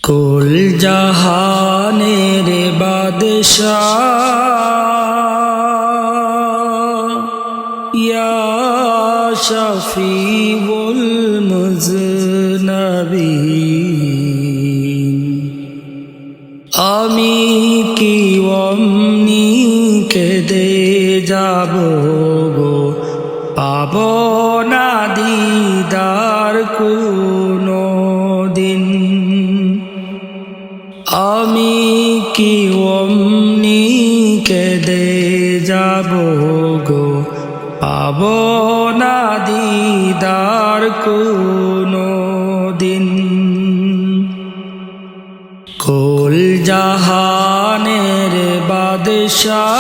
কুল জাহানের বাদশাহ ইয়া শফিউল মুজনবিন আমি কি অমনি কেঁদে যাব গো পাব না দিদার কোনো দিন। আমি কি অমনি কেঁদে যাব গো পাব না দিদার কোনো দিন। কুল জাহানের বাদশাহ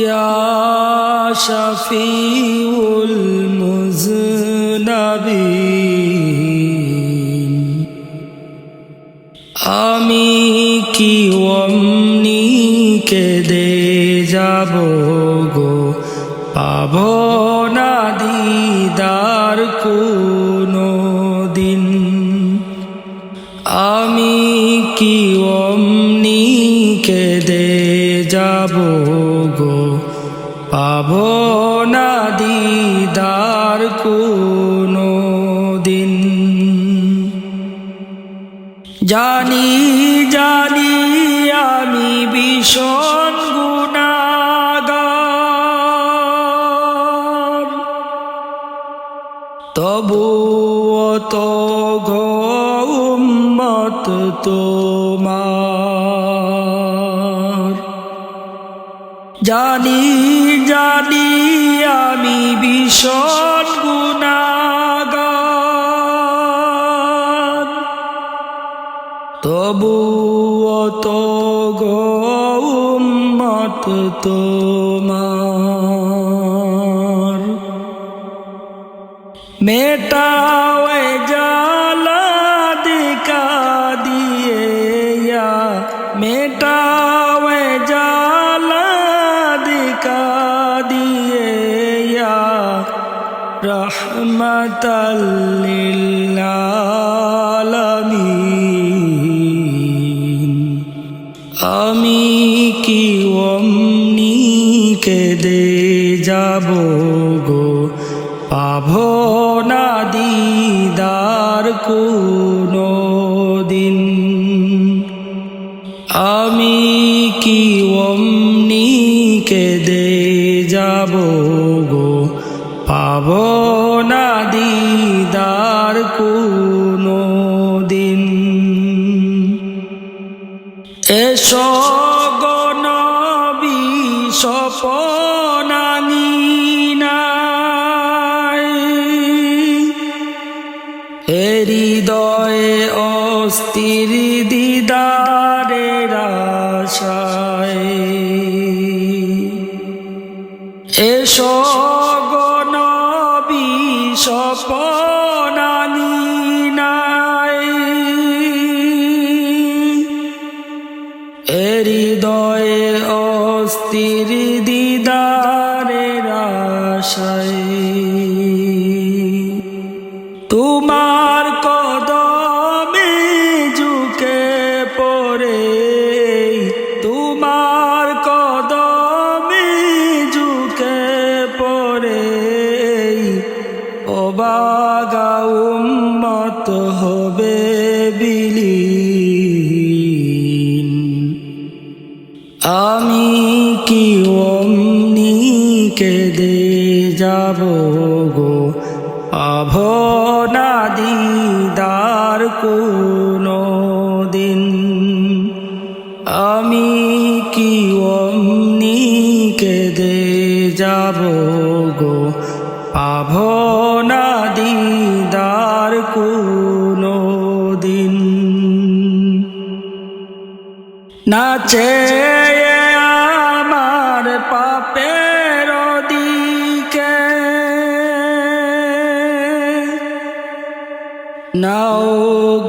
ইয়া শফিউল মুজনবিন আমি কি অমনি কেঁদে যাব গো পাব না দিদার কোনো দিন। আমি কি অমনি কেঁদে যাব গো পাব না দিদার কোনো দিন। জানি জানি আমি ভীষণ গুনাহগার, তবুও তো গো উম্মত তোমার। জানি জানি আমি ভীষণ গুনাহগার, তবুও তো গো উম্মত তোমার। মেটাও এ জালা দিকা দিয়ে ইয়া মেটাও এ জালা দিকা দিয়ে ইয়া রহমাতাল লিল আলামিন। আমি কি অমনি কেঁদে যাব গো পাব না দিদার কোনো দিন। আমি কি অমনি কেঁদে যাব গো পাব না দিদার কোনো দিন। এসো গো নবী স্বপনাঙ্গিনায়, হৃদয়ে অস্থির দিদারের আশায়। এসো গো নবী স্বপনাঙ্গিনায়, হৃদয়ে অস্থির দিদারের আশায়। তোমার কদমে ঝুঁকে পড়ে, তোমার কদমে ঝুঁকে পড়ে অবাগা উম্মত হবে বিলীন। আমি কি অমনি কেঁদে যাব গো পাব না দিদার কোনো দিন। আমি কি অমনি কেঁদে যাব গো পাব না দিদার কোনো দিন। নাচে আমার পাপের দিকে, নাও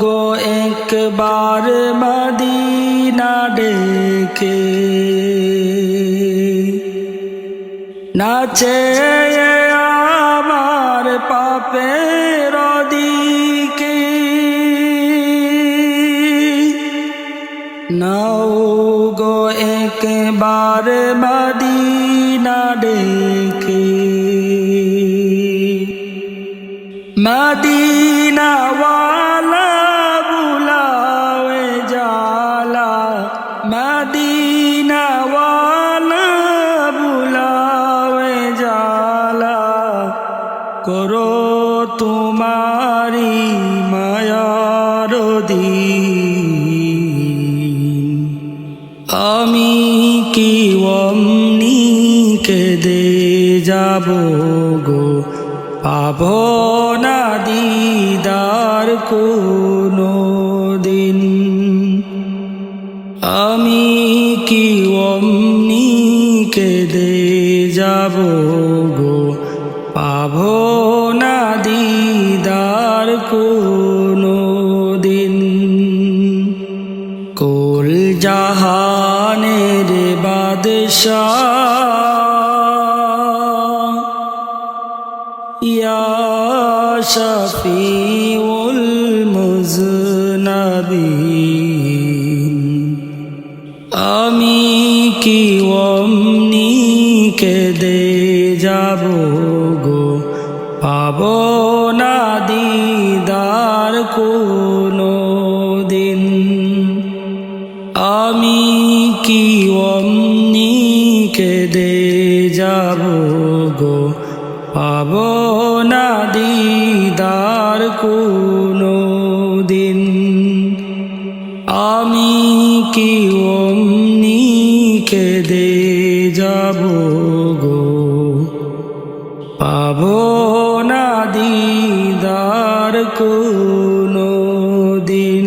গো একবার মদিনা ডেকে। নাচে আমার পাপের দিকে, মদিনাওয়ালা বুলাওয়ে জালা মদিনাওয়ালা বুলাওয়ে জালা করো তোমারি মায়ার দিন আমি কি অমনি কেঁদে যাব গো পাবো না দিদার কোনো দিন আমি কি অমনি কেঁদে যাব গো পাবো না দিদার কোনো দিন কুল জাহানের বাদশাহ ইয়া শফিউল মুজনবিন আমি কি অমনি কেঁদে যাব গো পাবো না দিদার কোনো দিন আমি কি অমনি কেঁদে যাব গো পাবো না দিদার কোনো দিন আমি কি অমনি কেঁদে যাব গো পাবো না দিদার কোনো দিন।